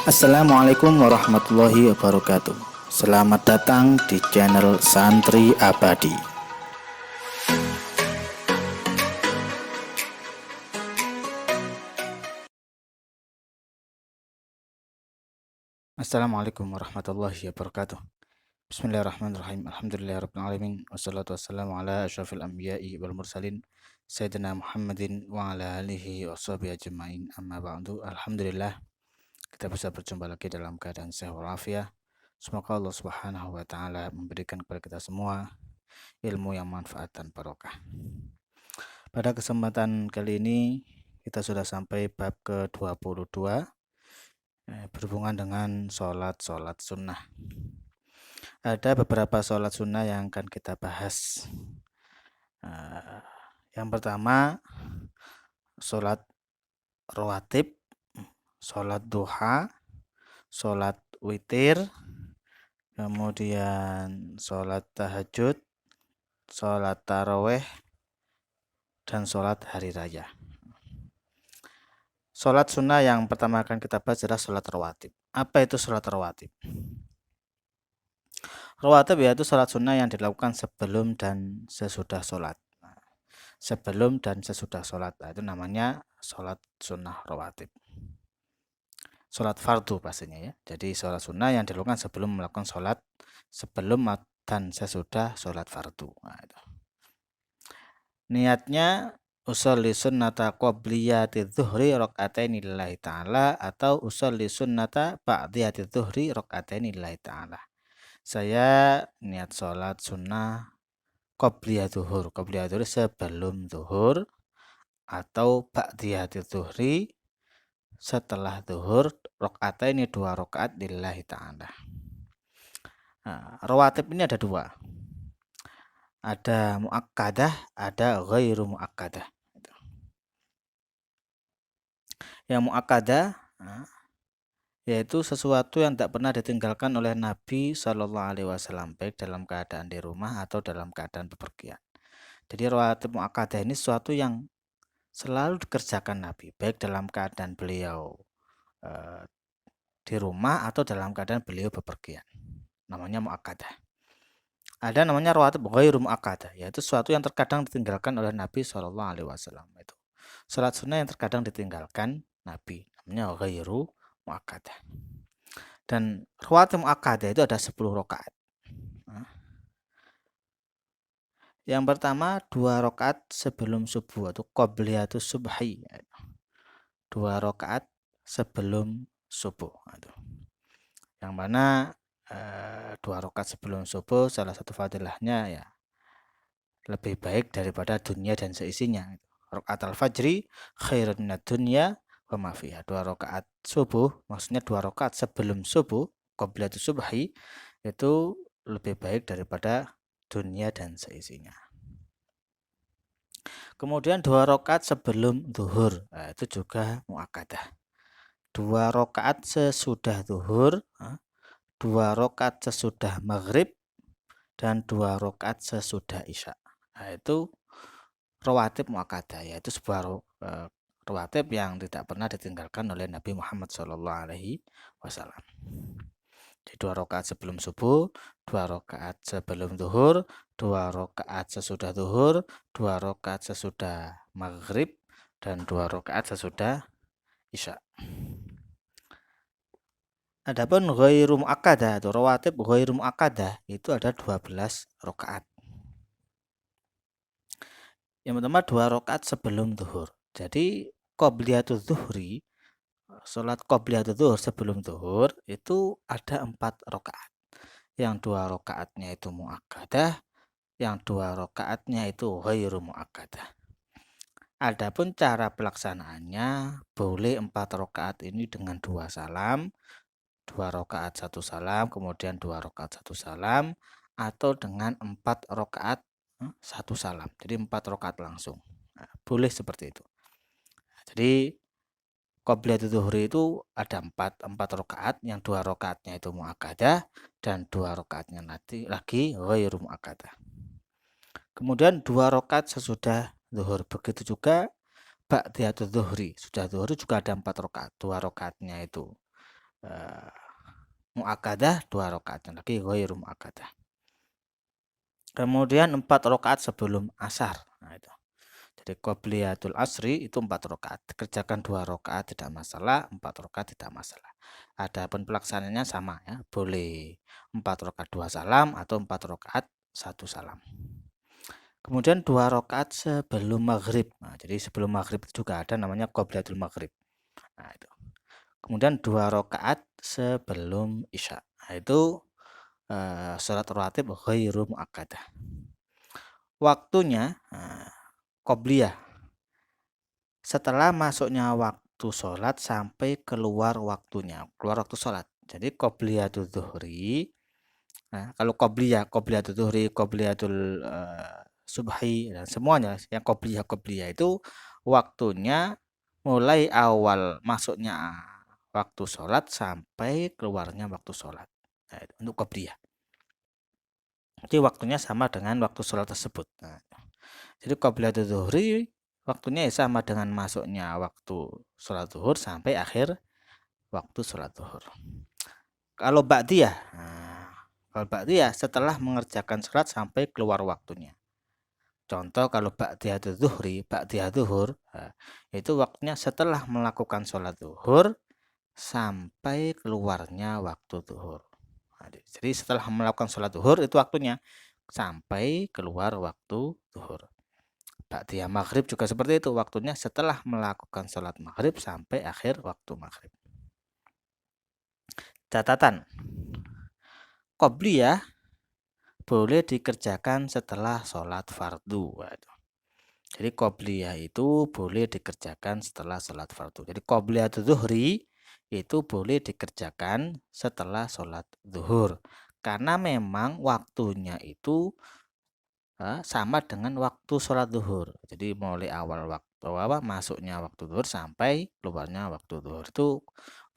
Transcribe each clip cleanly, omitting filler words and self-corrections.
Assalamualaikum warahmatullahi wabarakatuh. Selamat datang di channel Santri Abadi. Assalamualaikum warahmatullahi wabarakatuh. Bismillahirrahmanirrahim. Alhamdulillahirabbil alamin wassalatu wassalamu ala asyrafil anbiya'i wal mursalin sayyidina Muhammadin wa ala alihi washabihi ajmain. Amma ba'du. Alhamdulillah kita bisa berjumpa lagi dalam keadaan sehat walafiat. Semoga Allah Subhanahu wa taala memberikan kepada kita semua ilmu yang manfaat dan barokah. Pada kesempatan kali ini kita sudah sampai bab ke-22 berhubungan dengan sholat sunnah. Ada beberapa sholat sunnah yang akan kita bahas. Yang pertama, sholat rawatib, sholat duha, sholat witir, kemudian sholat tahajud, sholat taraweh, dan sholat hari raya. Sholat sunnah yang pertama akan kita bahas adalah sholat rawatib. Apa itu sholat rawatib? Rawatib yaitu sholat sunnah yang dilakukan sebelum dan sesudah sholat. Sebelum dan sesudah sholat, itu namanya sholat sunnah rawatib. Sholat fardu pastinya ya. Jadi sholat sunnah yang dilakukan sebelum melakukan sholat, sebelum dan sesudah sholat fardu. Niatnya usolli sunnata qobliyati dhuhri rakaataini lillahi ta'ala atau usolli sunnata ba'diyati dhuhri rakaataini lillahi ta'ala. Saya niat sholat sunnah qobliyah dhuhur. Qobliyah dhuhur sebelum dhuhur atau ba'diyati dhuhri setelah dhuhur rakaataini 2 rakaat lillahi ta'ala. Rawatib ini ada 2. Ada muakkadah, ada ghairu muakkadah. Yang muakkadah yaitu sesuatu yang tak pernah ditinggalkan oleh Nabi Shallallahu Alaihi Wasallam baik dalam keadaan di rumah atau dalam keadaan bepergian. Jadi rawatib muakkadah ini sesuatu yang selalu dikerjakan Nabi baik dalam keadaan beliau di rumah atau dalam keadaan beliau bepergian. Namanya muakkadah. Ada namanya rawatib ghairu muakkadah, yaitu sesuatu yang terkadang ditinggalkan oleh Nabi Shallallahu Alaihi Wasallam. Itu salat sunnah yang terkadang ditinggalkan Nabi, namanya ghairu muakkadah. Dan rawatib muakkadah itu ada 10 rakaat. Yang pertama 2 rakaat sebelum subuh atau qobliyatus subhi. 2 rakaat sebelum subuh. Yang mana 2 rakaat sebelum subuh salah satu fadilahnya ya lebih baik daripada dunia dan seisinya. Rakaat al-fajri khairun minad dunya wa ma fiha. 2 rakaat subuh, maksudnya 2 rakaat sebelum subuh, qobliyatus subhi, itu lebih baik daripada dunia dan seisinya. Kemudian 2 rakaat sebelum zuhur, itu juga muakkadah. 2 rakaat sesudah zuhur, 2 rakaat sesudah maghrib, dan 2 rakaat sesudah isya. Itu rawatib muakkadah, yaitu sebuah rawatib yang tidak pernah ditinggalkan oleh Nabi Muhammad SAW. Jadi 2 rakaat sebelum subuh, 2 rakaat sebelum zuhur, 2 rakaat sesudah zuhur, 2 rakaat sesudah maghrib, dan 2 rakaat sesudah isya. Adapun ghairu muakkadah atau rawatib ghairu muakkadah itu ada 12 rakaat. Yang pertama 2 rakaat sebelum zuhur. Jadi qobliyatuz zuhri, salat qobliyatuz zuhur sebelum zuhur itu ada 4 rakaat. Yang 2 rakaatnya itu muakkadah, yang 2 rakaatnya itu ghairu muakkadah. Adapun cara pelaksanaannya boleh 4 rakaat ini dengan 2 salam, 2 rakaat 1 salam, kemudian 2 rakaat 1 salam, atau dengan 4 rakaat 1 salam. Jadi 4 rakaat langsung. Boleh seperti itu. Jadi qobliyatul zuhri itu ada 4 rakaat, yang 2 rakaatnya itu muakkadah dan 2 rakaatnya nanti lagi ghairu muakkadah. Kemudian 2 rakaat sesudah zuhur. Begitu juga ba'diyatul zuhri. Sudah zuhur juga ada 4 rakaat. 2 rakaatnya itu muakkadah 2 rakaat lagi ghairu muakkadah. Kemudian 4 rakaat sebelum asar. Nah, itu. Jadi qobliyatul asri itu 4 rakaat. Kerjakan 2 rakaat tidak masalah, 4 rakaat tidak masalah. Adapun pelaksanaannya sama ya, boleh 4 rakaat 2 salam atau 4 rakaat 1 salam. Kemudian 2 rakaat sebelum maghrib. Nah, jadi sebelum maghrib juga ada namanya qobliyatul maghrib. Nah, itu. Kemudian 2 rakaat sebelum isya. Nah, itu sholat rawatib ghairu muakkadah. Waktunya qobliyah setelah masuknya waktu sholat sampai keluar waktunya, keluar waktu sholat. Jadi qobliyatul zuhri, nah, kalau qobliyatul zuhri, qobliyatul subhi dan semuanya yang qobliyah itu waktunya mulai awal masuknya waktu sholat sampai keluarnya waktu sholat. Nah, itu untuk qobliyah. Jadi waktunya sama dengan waktu sholat tersebut. Nah, jadi qobliyatul zuhri waktunya sama dengan masuknya waktu sholat zuhur sampai akhir waktu sholat zuhur. Kalau ba'diyah, setelah mengerjakan sholat sampai keluar waktunya. Contoh kalau ba'diyah zuhri, ba'diyah zuhur, itu waktunya setelah melakukan sholat zuhur sampai keluarnya waktu zuhur. Jadi setelah melakukan sholat zuhur itu waktunya sampai keluar waktu zuhur. Ba'diyah maghrib juga seperti itu, waktunya setelah melakukan sholat maghrib sampai akhir waktu maghrib. Catatan, qobliyah boleh dikerjakan setelah sholat fardu. Jadi qobliyah itu boleh dikerjakan setelah sholat fardu. Jadi qobliyah zuhri itu boleh dikerjakan setelah sholat zuhur. Karena memang waktunya itu sama dengan waktu sholat zuhur. Jadi mulai awal waktu masuknya waktu zuhur sampai keluarnya waktu zuhur itu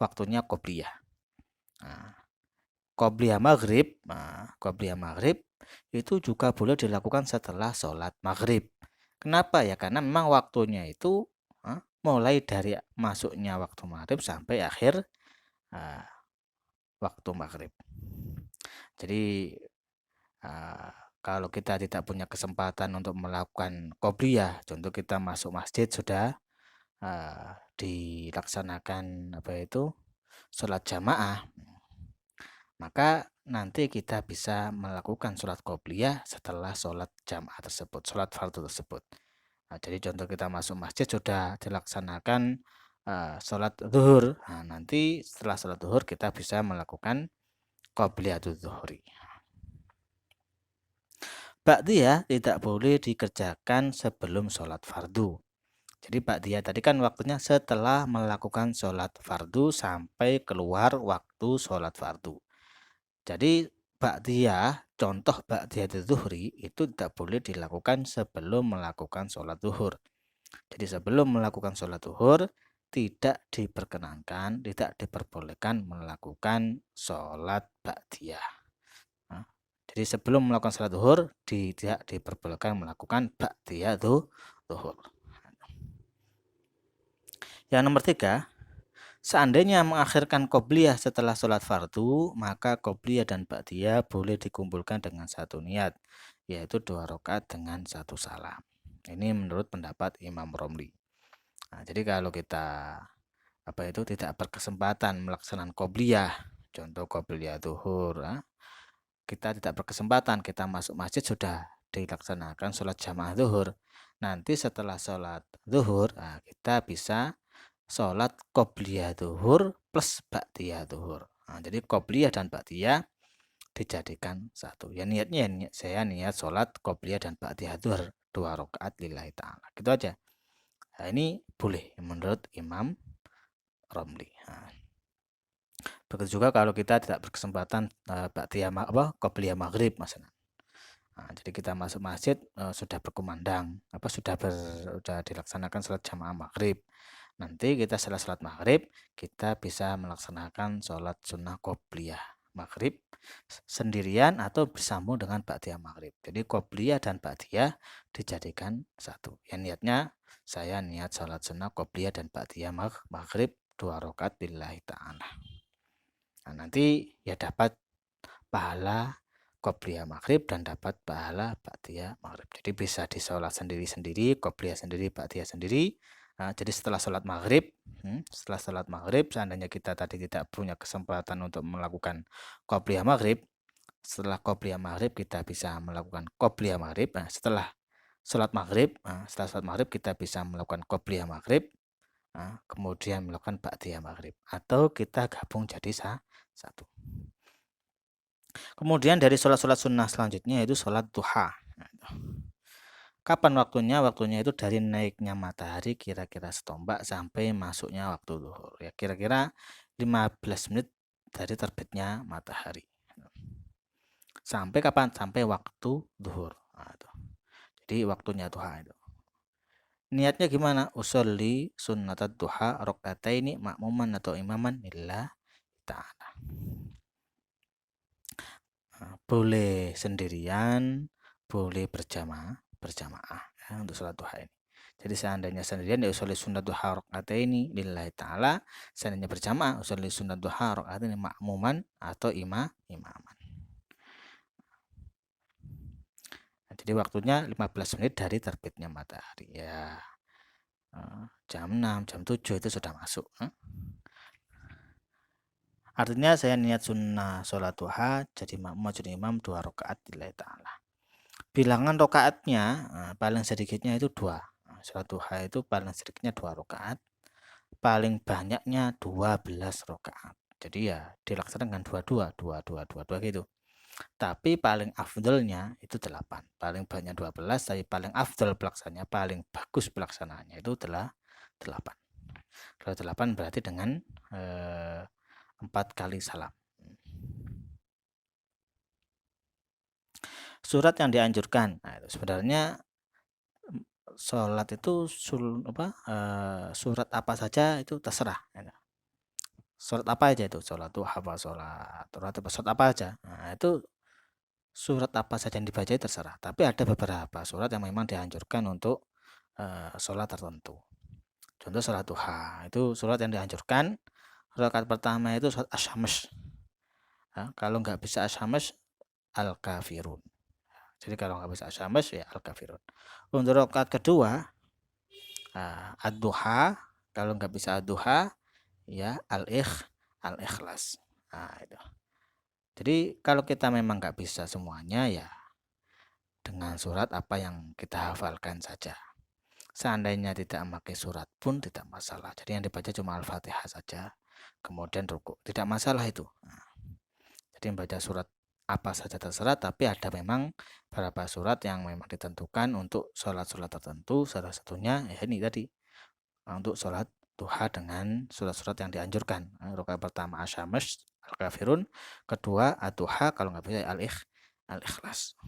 waktunya qobliyah. Nah, qobliyah maghrib itu juga boleh dilakukan setelah sholat maghrib. Kenapa ya? Karena memang waktunya itu mulai dari masuknya waktu maghrib sampai akhir waktu maghrib. Jadi kalau kita tidak punya kesempatan untuk melakukan qobliyah, contoh kita masuk masjid sudah dilaksanakan sholat jamaah, maka nanti kita bisa melakukan sholat qobliyah setelah sholat jamaah tersebut, sholat fardu tersebut. Nah, jadi contoh kita masuk masjid sudah dilaksanakan sholat zuhur, nah, nanti setelah sholat zuhur kita bisa melakukan qobliyatul zuhri. Ba'diyah tidak boleh dikerjakan sebelum sholat fardu. Jadi ba'diyah tadi kan waktunya setelah melakukan sholat fardu sampai keluar waktu sholat fardu. Jadi ba'diyah, contoh ba'diyah zuhri itu tidak boleh dilakukan sebelum melakukan sholat zuhur. Jadi sebelum melakukan sholat zuhur tidak diperkenankan, tidak diperbolehkan melakukan sholat ba'diyah. Jadi sebelum melakukan sholat zuhur tidak diperbolehkan melakukan ba'diyah zuhur. Yang nomor 3, seandainya mengakhirkan qobliyah setelah sholat fardu, maka qobliyah dan ba'diyah boleh dikumpulkan dengan satu niat, yaitu 2 rakaat dengan 1 salam. Ini menurut pendapat Imam Romli. Nah, jadi kalau kita tidak berkesempatan melaksanakan qobliyah, contoh qobliyah zuhur, kita tidak berkesempatan, kita masuk masjid sudah dilaksanakan sholat jamaah zuhur. Nanti setelah sholat zuhur, kita bisa sholat qobliyah zuhur plus ba'diyah zuhur. Nah, jadi qobliyah dan ba'diyah dijadikan satu. Ya niatnya saya niat sholat qobliyah dan ba'diyah zuhur 2 rakaat lillahi ta'ala. Gitu aja. Nah, ini boleh menurut Imam Romli. Nah, begitu juga kalau kita tidak berkesempatan qobliyah maghrib misalnya. Nah, jadi kita masuk masjid sudah berkumandang, sudah dilaksanakan sholat jamaah maghrib. Nanti kita setelah sholat maghrib kita bisa melaksanakan sholat sunnah qobliyah maghrib sendirian atau bersambung dengan ba'diyah maghrib. Jadi qobliyah dan ba'diyah dijadikan satu. Ya niatnya saya niat sholat sunnah qobliyah dan ba'diyah maghrib 2 rakaat lillahi ta'ala. Nah, nanti ya dapat pahala qobliyah maghrib dan dapat pahala ba'diyah maghrib. Jadi bisa disolat sendiri-sendiri, qobliyah sendiri, ba'diyah sendiri. Jadi setelah sholat maghrib, seandainya kita tadi tidak punya kesempatan untuk melakukan qobliyah maghrib, setelah qobliyah maghrib kita bisa melakukan qobliyah maghrib. Setelah sholat maghrib, kita bisa melakukan qobliyah maghrib, kemudian melakukan ba'diyah maghrib, atau kita gabung jadi satu. Kemudian dari sholat-sholat sunnah selanjutnya yaitu sholat duha. Kapan waktunya? Waktunya itu dari naiknya matahari kira-kira setombak sampai masuknya waktu zuhur. Ya, kira-kira 15 menit dari terbitnya matahari. Sampai kapan? Sampai waktu zuhur. Jadi waktunya duha itu. Niatnya gimana? Usolli sunnatad duha rakaataini makmuman atau imaman lillah ta'ala. Boleh sendirian, boleh berjamaah ya, untuk sholat duha ini. Jadi seandainya sendirian ya usolli sunnat duha rakaataini lillahi ta'ala, seandainya berjamaah usolli sunnat duha rakaataini makmuman atau imaman. Jadi waktunya 15 menit dari terbitnya matahari ya. Jam 6, jam 7 itu sudah masuk. Artinya saya niat sunnah sholat duha jadi makmum jadi imam 2 rakaat lillahi ta'ala. Bilangan rakaatnya paling sedikitnya itu 2. Sholat duha itu paling sedikitnya 2 rakaat, paling banyaknya 12 rakaat. Jadi ya dilaksanakan 22 gitu. Tapi paling afdalnya itu 8. Paling banyak 12, tapi paling afdal pelaksananya, paling bagus pelaksanaannya itu adalah 8. Kalau 8 berarti dengan 4 kali salam. Surat yang dianjurkan. Nah, itu sebenarnya sholat itu surat apa saja itu terserah. Surat apa aja itu? Sholat duha, surat apa aja. Nah, itu surat apa saja yang dibaca terserah. Tapi ada beberapa surat yang memang dianjurkan untuk sholat tertentu. Contoh sholat duha, itu surat yang dianjurkan. Rakaat pertama itu surat asy-syams. Kalau nggak bisa asy-syams, al-kafirun. Jadi kalau nggak bisa asy-syams ya al-kafirun. Untuk rakaat kedua, ad-duha. Kalau nggak bisa ad-duha, ya al-ikhlas. Nah, itu. Jadi kalau kita memang nggak bisa semuanya ya dengan surat apa yang kita hafalkan saja. Seandainya tidak memakai surat pun tidak masalah. Jadi yang dibaca cuma Al-Fatihah saja. Kemudian rukuk. Tidak masalah itu. Jadi membaca surat apa saja terserah. Tapi ada memang beberapa surat yang memang ditentukan untuk sholat-sholat tertentu. Salah satunya ya ini tadi. Untuk sholat duha dengan surat-surat yang dianjurkan. Rakaat pertama asy-syams, al-kafirun. Kedua ad-duha, kalau nggak bisa al-ikhlas.